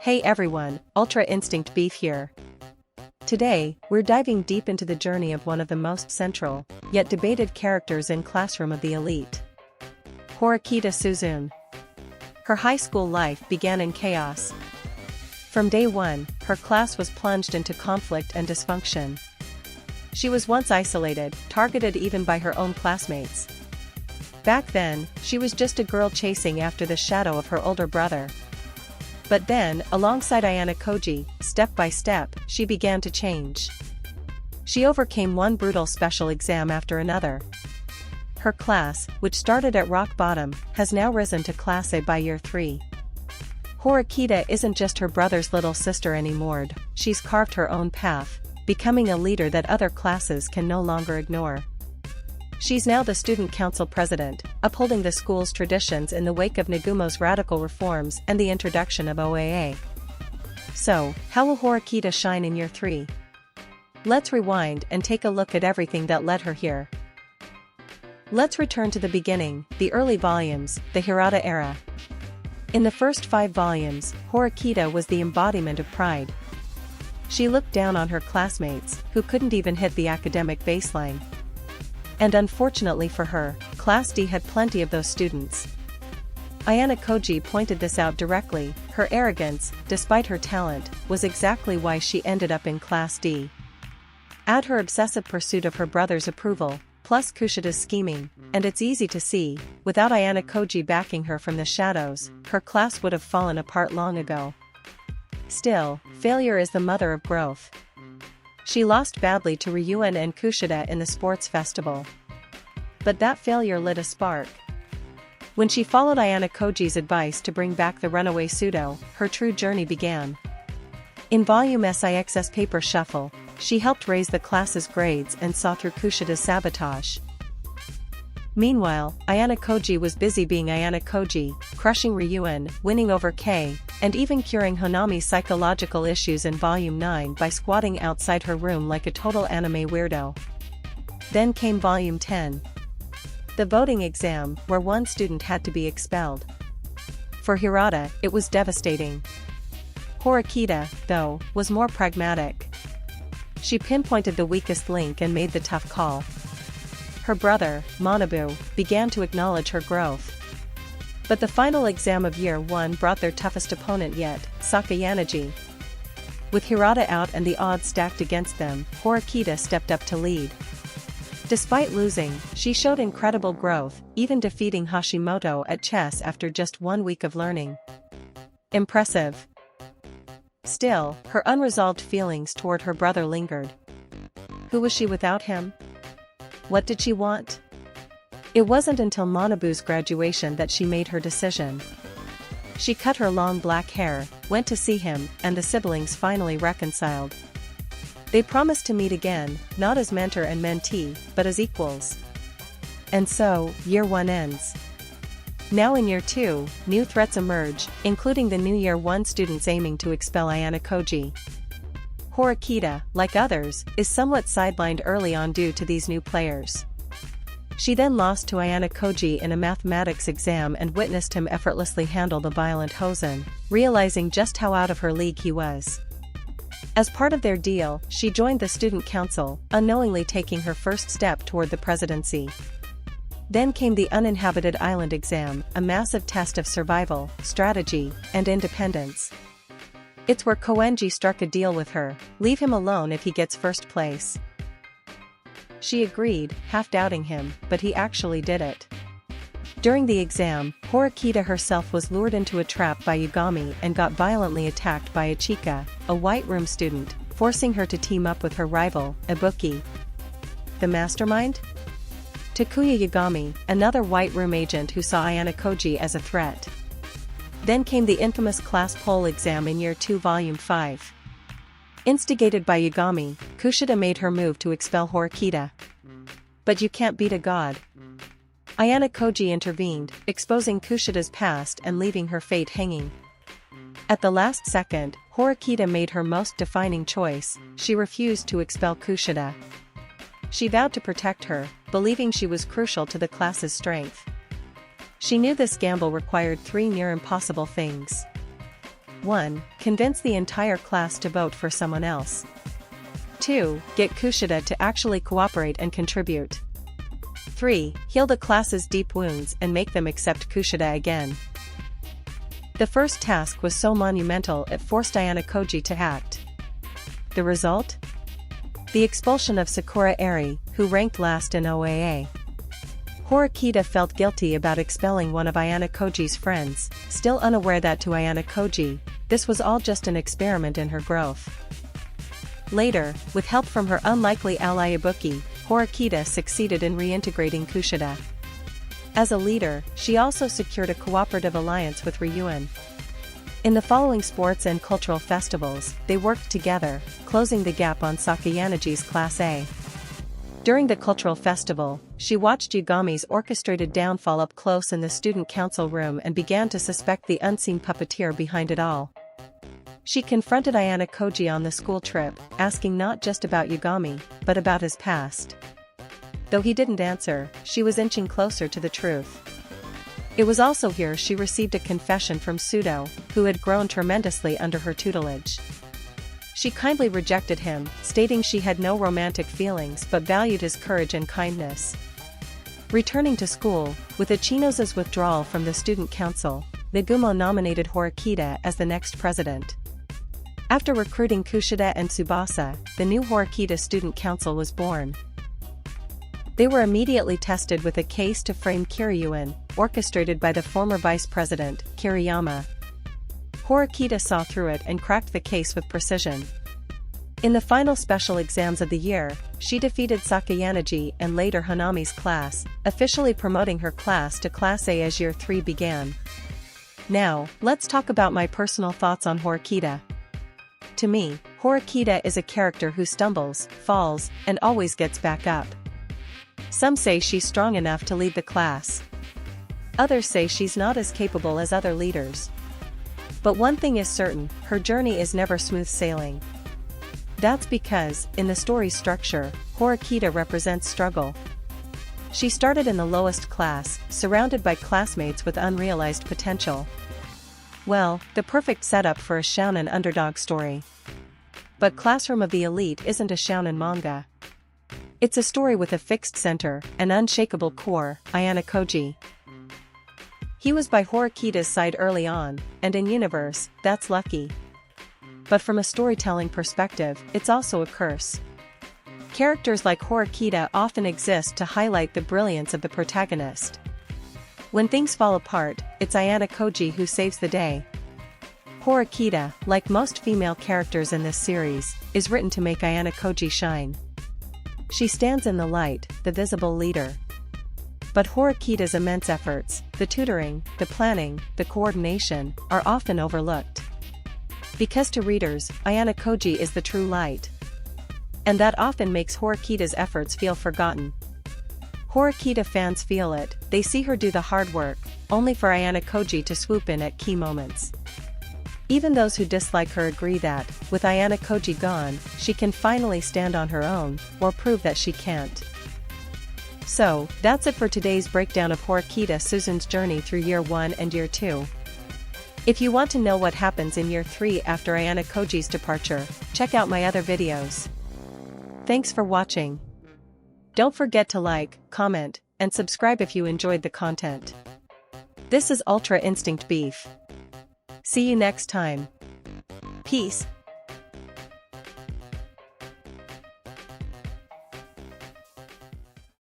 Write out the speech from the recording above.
Hey everyone, Ultra Instinct Beef here. Today, we're diving deep into the journey of one of the most central, yet debated characters in Classroom of the Elite. Horikita Suzune. Her high school life began in chaos. From day one, her class was plunged into conflict and dysfunction. She was once isolated, targeted even by her own classmates. Back then, she was just a girl chasing after the shadow of her older brother. But then, alongside Ayana Koji, step by step, she began to change. She overcame one brutal special exam after another. Her class, which started at rock bottom, has now risen to Class A by year 3. Horikita isn't just her brother's little sister anymore, she's carved her own path, becoming a leader that other classes can no longer ignore. She's now the student council president, upholding the school's traditions in the wake of Nagumo's radical reforms and the introduction of OAA. So, how will Horikita shine in year 3? Let's rewind and take a look at everything that led her here. Let's return to the beginning, the early volumes, the Hirata era. In the first 5 volumes, Horikita was the embodiment of pride. She looked down on her classmates, who couldn't even hit the academic baseline. And unfortunately for her, Class D had plenty of those students. Ayana Koji pointed this out directly. Her arrogance, despite her talent, was exactly why she ended up in Class D. Add her obsessive pursuit of her brother's approval, plus Kushida's scheming, and it's easy to see, without Ayana Koji backing her from the shadows, her class would have fallen apart long ago. Still, failure is the mother of growth. She lost badly to Ryuan and Kushida in the sports festival. But that failure lit a spark. When she followed Ayana Koji's advice to bring back the runaway Sudo, her true journey began. In Volume Six's Paper Shuffle, she helped raise the class's grades and saw through Kushida's sabotage. Meanwhile, Ayana Koji was busy being Ayana Koji, crushing Ryuan, winning over Kei, and even curing Hanami's psychological issues in Volume 9 by squatting outside her room like a total anime weirdo. Then came Volume 10. The voting exam, where one student had to be expelled. For Hirata, it was devastating. Horikita, though, was more pragmatic. She pinpointed the weakest link and made the tough call. Her brother, Manabu, began to acknowledge her growth. But the final exam of year 1 brought their toughest opponent yet, Sakayanaji. With Hirata out and the odds stacked against them, Horikita stepped up to lead. Despite losing, she showed incredible growth, even defeating Hashimoto at chess after just 1 week of learning. Impressive. Still, her unresolved feelings toward her brother lingered. Who was she without him? What did she want? It wasn't until Manabu's graduation that she made her decision. She cut her long black hair, went to see him, and the siblings finally reconciled. They promised to meet again, not as mentor and mentee, but as equals. And so, year 1 ends. Now in year 2, new threats emerge, including the new year 1 students aiming to expel Ayana Koji. Horikita, like others, is somewhat sidelined early on due to these new players. She then lost to Ayana Koji in a mathematics exam and witnessed him effortlessly handle the violent Hosen, realizing just how out of her league he was. As part of their deal, she joined the student council, unknowingly taking her first step toward the presidency. Then came the uninhabited island exam, a massive test of survival, strategy, and independence. It's where Koenji struck a deal with her: leave him alone if he gets first place. She agreed, half doubting him, but he actually did it. During the exam, Horikita herself was lured into a trap by Yagami and got violently attacked by Ichika, a White Room student, forcing her to team up with her rival, Ibuki. The mastermind? Takuya Yagami, another White Room agent who saw Ayana Koji as a threat. Then came the infamous class poll exam in year 2 volume 5. Instigated by Yagami, Kushida made her move to expel Horikita. But you can't beat a god. Ayana Koji intervened, exposing Kushida's past and leaving her fate hanging. At the last second, Horikita made her most defining choice: she refused to expel Kushida. She vowed to protect her, believing she was crucial to the class's strength. She knew this gamble required 3 near impossible things. 1. Convince the entire class to vote for someone else. 2. Get Kushida to actually cooperate and contribute. 3. Heal the class's deep wounds and make them accept Kushida again. The first task was so monumental it forced Ayano Koji to act. The result? The expulsion of Sakura Eri, who ranked last in OAA. Horikita felt guilty about expelling one of Ayano Koji's friends, still unaware that to Ayano Koji, this was all just an experiment in her growth. Later, with help from her unlikely ally Ibuki, Horikita succeeded in reintegrating Kushida. As a leader, she also secured a cooperative alliance with Ryuan. In the following sports and cultural festivals, they worked together, closing the gap on Sakayanagi's Class A. During the cultural festival, she watched Yagami's orchestrated downfall up close in the student council room and began to suspect the unseen puppeteer behind it all. She confronted Ayano Koji on the school trip, asking not just about Yagami, but about his past. Though he didn't answer, she was inching closer to the truth. It was also here she received a confession from Sudo, who had grown tremendously under her tutelage. She kindly rejected him, stating she had no romantic feelings but valued his courage and kindness. Returning to school, with Ichino's withdrawal from the student council, Nagumo nominated Horikita as the next president. After recruiting Kushida and Tsubasa, the new Horikita Student Council was born. They were immediately tested with a case to frame Kiryuin, orchestrated by the former vice president, Kiriyama. Horikita saw through it and cracked the case with precision. In the final special exams of the year, she defeated Sakayanagi and later Hanami's class, officially promoting her class to Class A as Year 3 began. Now, let's talk about my personal thoughts on Horikita. To me, Horikita is a character who stumbles, falls, and always gets back up. Some say she's strong enough to lead the class. Others say she's not as capable as other leaders. But one thing is certain, her journey is never smooth sailing. That's because, in the story's structure, Horikita represents struggle. She started in the lowest class, surrounded by classmates with unrealized potential. Well, the perfect setup for a shounen underdog story. But Classroom of the Elite isn't a shounen manga. It's a story with a fixed center, an unshakable core, Ayano Koji. He was by Horikita's side early on, and in universe, that's lucky. But from a storytelling perspective, it's also a curse. Characters like Horikita often exist to highlight the brilliance of the protagonist. When things fall apart, it's Ayano Koji who saves the day. Horikita, like most female characters in this series, is written to make Ayano Koji shine. She stands in the light, the visible leader. But Horikita's immense efforts, the tutoring, the planning, the coordination, are often overlooked. Because to readers, Ayano Koji is the true light. And that often makes Horikita's efforts feel forgotten. Horikita fans feel it, they see her do the hard work, only for Ayano Koji to swoop in at key moments. Even those who dislike her agree that, with Ayano Koji gone, she can finally stand on her own, or prove that she can't. So, that's it for today's breakdown of Horikita Suzune's journey through Year 1 and Year 2. If you want to know what happens in Year 3 after Ayano Koji's departure, check out my other videos. Thanks for watching. Don't forget to like, comment, and subscribe if you enjoyed the content. This is Ultra Instinct Beef. See you next time. Peace.